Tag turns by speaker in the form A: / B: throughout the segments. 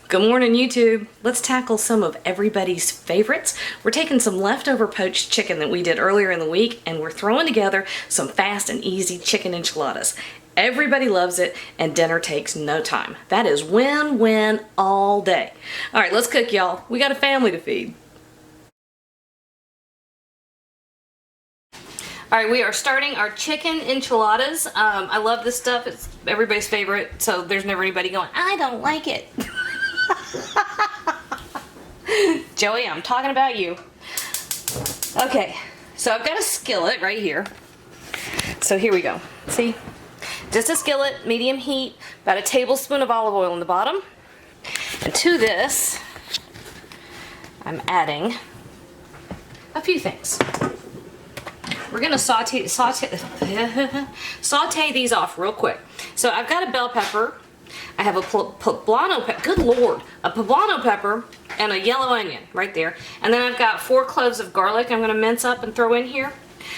A: Good morning, YouTube. Let's tackle some of everybody's favorites. We're taking some leftover poached chicken that we did earlier in the week, and we're throwing together some fast and easy chicken enchiladas. Everybody loves it, and dinner takes no time. That is win-win all day. All right, let's cook, y'all. We got a family to feed. All right, we are starting our chicken enchiladas. I love this stuff. It's everybody's favorite, so there's never anybody going, I don't like it. Joey, I'm talking about you. Okay, so I've got a skillet right here. So here we go. See? Just a skillet, medium heat, about a tablespoon of olive oil in the bottom. And to this, I'm adding a few things. We're gonna saute these off real quick. So I've got a bell pepper. I have a poblano pepper, good lord, a poblano pepper and a yellow onion right there. And then I've got 4 cloves of garlic I'm gonna mince up and throw in here.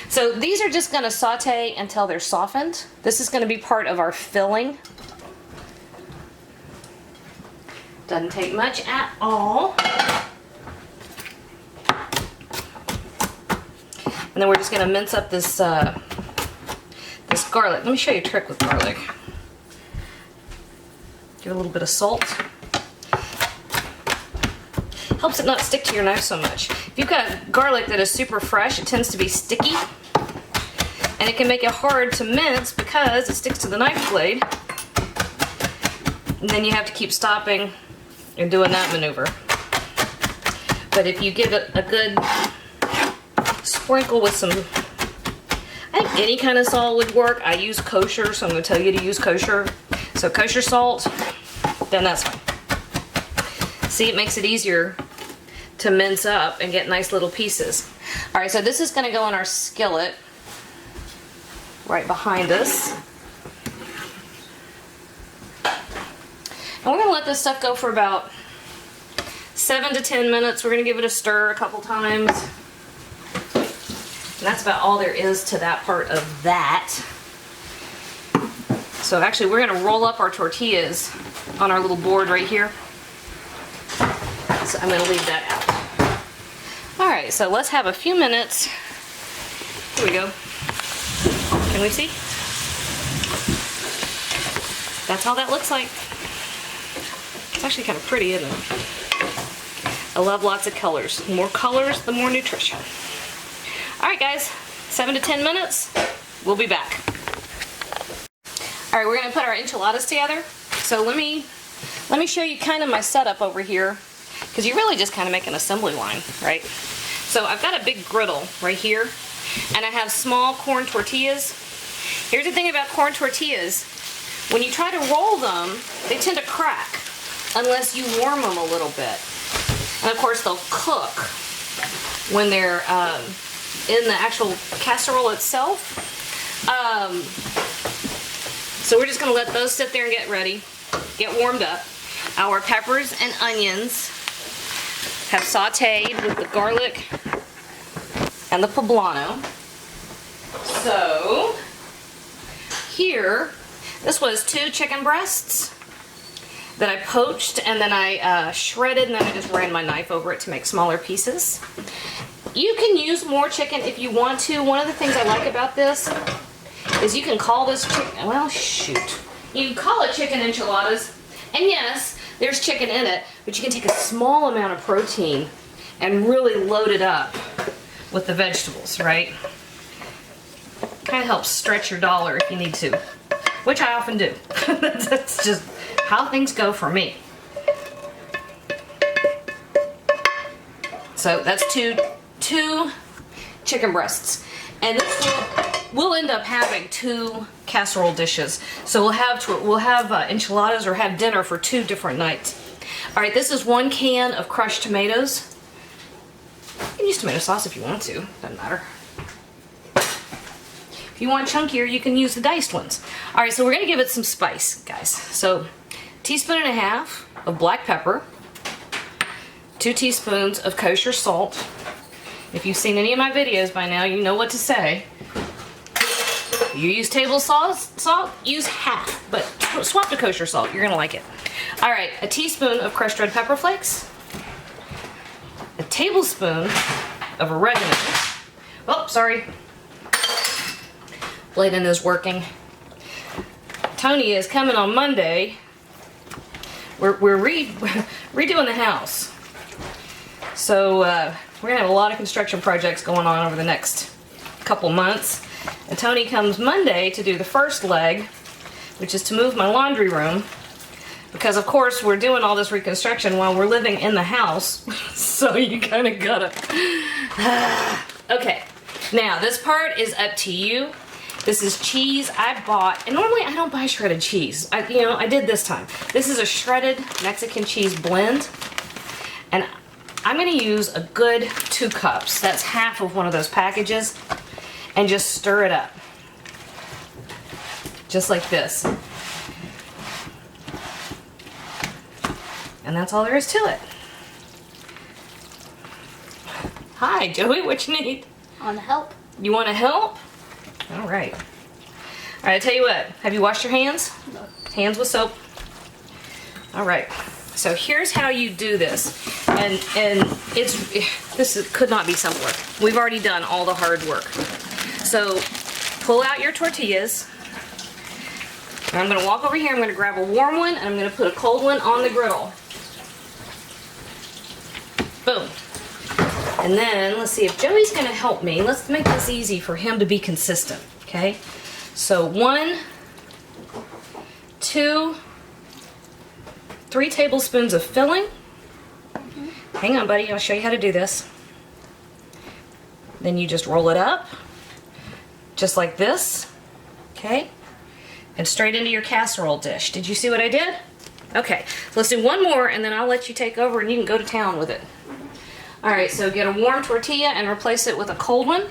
A: So these are just gonna saute until they're softened. This is gonna be part of our filling. Doesn't take much at all. And then we're just gonna mince up this this garlic. Let me show you a trick with garlic. Give it a little bit of salt. Helps it not stick to your knife so much. If you've got garlic that is super fresh, it tends to be sticky. And it can make it hard to mince because it sticks to the knife blade. And then you have to keep stopping and doing that maneuver. But if you give it a good sprinkle with some, I think any kind of salt would work. I use kosher, so I'm going to tell you to use kosher. So kosher salt, then that's fine. See, it makes it easier to mince up and get nice little pieces. All right, so this is going to go in our skillet right behind us. And we're going to let this stuff go for about 7 to 10 minutes. We're going to give it a stir a couple times. And that's about all there is to that part of that. So actually we're going to roll up our tortillas on our little board right here. So I'm going to leave that out. Alright, so let's have a few minutes. Here we go. Can we see? That's how that looks like. It's actually kind of pretty, isn't it? I love lots of colors. The more colors, the more nutrition. Alright guys, 7 to 10 minutes. We'll be back. Alright, we're going to put our enchiladas together. So let me show you kind of my setup over here, because you really just kind of make an assembly line, right? So I've got a big griddle right here, and I have small corn tortillas. Here's the thing about corn tortillas. When you try to roll them, they tend to crack unless you warm them a little bit. And of course they'll cook when they're in the actual casserole itself. So we're just going to let those sit there and get ready, get warmed up. Our peppers and onions have sauteed with the garlic and the poblano. So here, this was 2 chicken breasts that I poached, and then I shredded, and then I just ran my knife over it to make smaller pieces. You can use more chicken if you want to. One of the things I like about this is you can call this chicken, well, shoot. You can call it chicken enchiladas, and yes, there's chicken in it, but you can take a small amount of protein and really load it up with the vegetables, right? Kind of helps stretch your dollar if you need to, which I often do. That's just how things go for me. So that's two chicken breasts, and this we'll end up having 2 casserole dishes. So we'll have enchiladas or have dinner for 2 different nights. All right, this is 1 can of crushed tomatoes. You can use tomato sauce if you want to, doesn't matter. If you want chunkier, you can use the diced ones. All right, so we're gonna give it some spice, guys. So 1.5 teaspoons of black pepper, 2 teaspoons of kosher salt. If you've seen any of my videos by now, you know what to say. You use table salt, use half, but swap to kosher salt. You're gonna like it. All right, a teaspoon of crushed red pepper flakes, a tablespoon of oregano. Oh, sorry. Bladen is working. Tony is coming on Monday. We're redoing the house. So we're gonna have a lot of construction projects going on over the next couple months. And Tony comes Monday to do the first leg, which is to move my laundry room. Because of course we're doing all this reconstruction while we're living in the house. So you kind of gotta. Okay, now this part is up to you. This is cheese I bought, and normally I don't buy shredded cheese. I did this time. This is a shredded Mexican cheese blend, and I'm gonna use a good 2 cups. That's half of one of those packages, and just stir it up. Just like this. And that's all there is to it. Hi, Joey, what you need?
B: I want to help.
A: You want to help? All right. All right, I tell you what. Have you washed your hands?
B: No.
A: Hands with soap. All right. So here's how you do this, and could not be simpler. We've already done all the hard work. So pull out your tortillas. And I'm going to walk over here. I'm going to grab a warm one, and I'm going to put a cold one on the griddle. Boom. And then, let's see if Joey's gonna help me. Let's make this easy for him to be consistent, okay? So 1, 2, 3 tablespoons of filling. Hang on, buddy, I'll show you how to do this. Then you just roll it up, just like this, okay? And straight into your casserole dish. Did you see what I did? Okay, so let's do one more, and then I'll let you take over and you can go to town with it. All right, so get a warm tortilla and replace it with a cold one.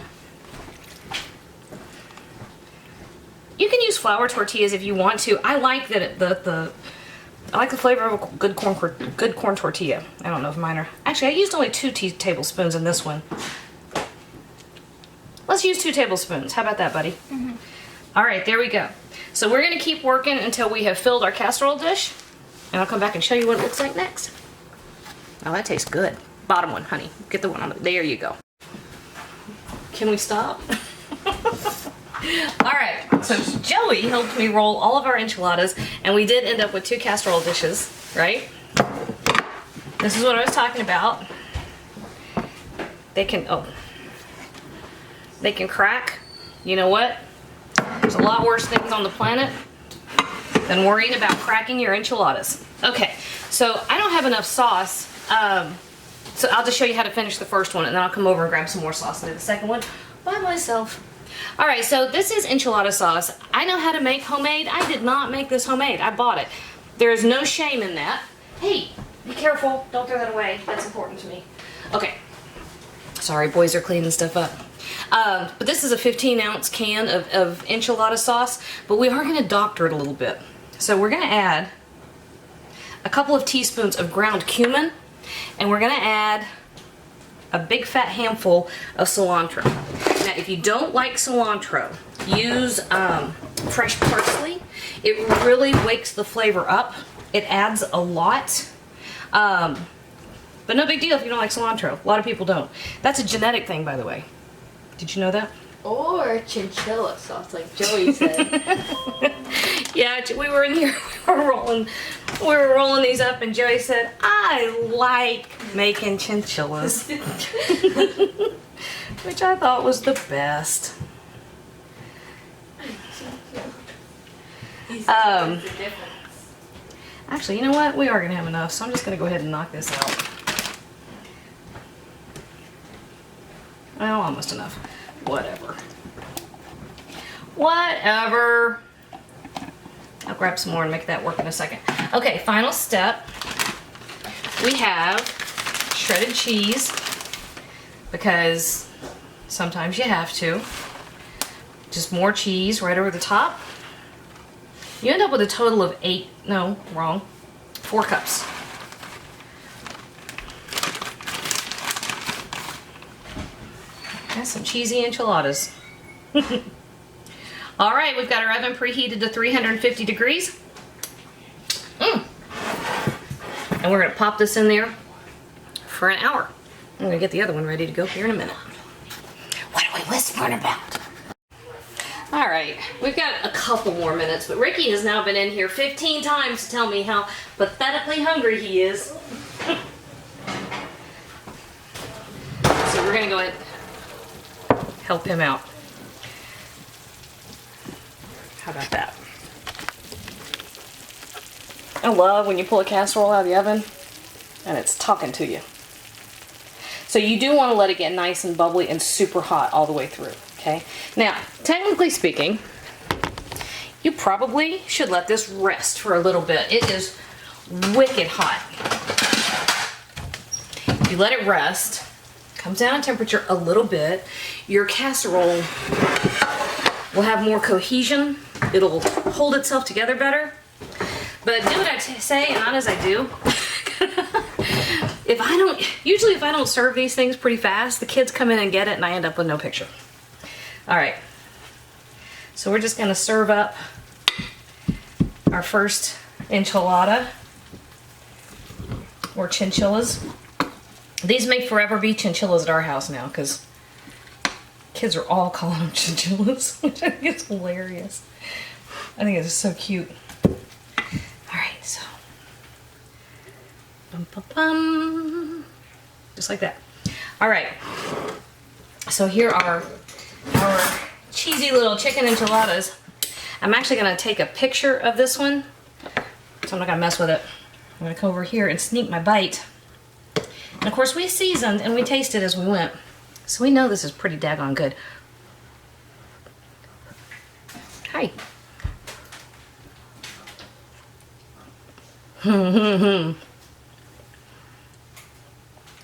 A: You can use flour tortillas if you want to. I like that I like the flavor of a good corn tortilla. I don't know if mine are. Actually, I used only 2 tablespoons in this one. Let's use 2 tablespoons. How about that, buddy? Mm-hmm. All right, there we go. So we're gonna keep working until we have filled our casserole dish, and I'll come back and show you what it looks like next. Oh, that tastes good. Bottom one, honey. Get the one on the, there you go. Can we stop? All right, so Joey helped me roll all of our enchiladas, and we did end up with 2 casserole dishes, right? This is what I was talking about. They can crack. You know what? There's a lot worse things on the planet than worrying about cracking your enchiladas. Okay, so I don't have enough sauce. So I'll just show you how to finish the first one, and then I'll come over and grab some more sauce and do the second one by myself. All right, so this is enchilada sauce. I know how to make homemade. I did not make this homemade. I bought it. There is no shame in that. Hey, be careful. Don't throw that away. That's important to me. Okay. Sorry, boys are cleaning stuff up. But this is a 15-ounce can of enchilada sauce, but we are going to doctor it a little bit. So we're going to add a couple of teaspoons of ground cumin, and we're going to add a big fat handful of cilantro. Now, if you don't like cilantro, use fresh parsley. It really wakes the flavor up. It adds a lot. But no big deal if you don't like cilantro. A lot of people don't. That's a genetic thing, by the way. Did you know that?
B: Or chinchilla sauce, like Joey said.
A: Yeah, we were in here, we were rolling these up, and Joey said, I like making chinchillas. Which I thought was the best. Actually, you know what? We are going to have enough, so I'm just going to go ahead and knock this out. Well, almost enough. Whatever. Whatever. I'll grab some more and make that work in a second. Okay, final step. We have shredded cheese, because sometimes you have to. Just more cheese right over the top. You end up with a total of 4 cups. That's some cheesy enchiladas. All right, we've got our oven preheated to 350 degrees. And we're gonna pop this in there for an hour. I'm gonna get the other one ready to go here in a minute. What are we whispering about? All right, we've got a couple more minutes, but Ricky has now been in here 15 times to tell me how pathetically hungry he is. So we're gonna go ahead and help him out. How about that? I love when you pull a casserole out of the oven and it's talking to you. So you do want to let it get nice and bubbly and super hot all the way through, okay? Now, technically speaking, you probably should let this rest for a little bit. It is wicked hot. If you let it rest, comes down in temperature a little bit, your casserole will have more cohesion. It'll hold itself together better. But do what I say and not as I do. Usually if I don't serve these things pretty fast, the kids come in and get it and I end up with no picture. All right. So we're just gonna serve up our first enchilada or chinchillas. These may forever be chinchillas at our house now because kids are all calling them chinchillas, which I think is hilarious. I think it's so cute. Alright, so bum, bum, bum. Just like that. Alright, so here are our cheesy little chicken enchiladas. I'm actually going to take a picture of this one, so I'm not going to mess with it. I'm going to come over here and sneak my bite. And of course we seasoned and we tasted as we went, so we know this is pretty daggone good. Hi.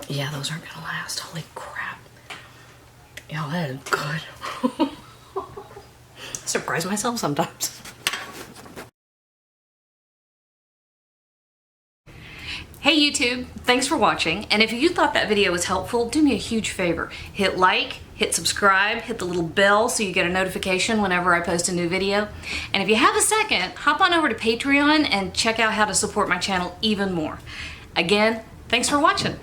A: Yeah, those aren't gonna last. Holy crap. Yeah, that is good. I surprise myself sometimes. Hey YouTube, thanks for watching. And if you thought that video was helpful, do me a huge favor. Hit like, hit subscribe, hit the little bell so you get a notification whenever I post a new video. And if you have a second, hop on over to Patreon and check out how to support my channel even more. Again, thanks for watching.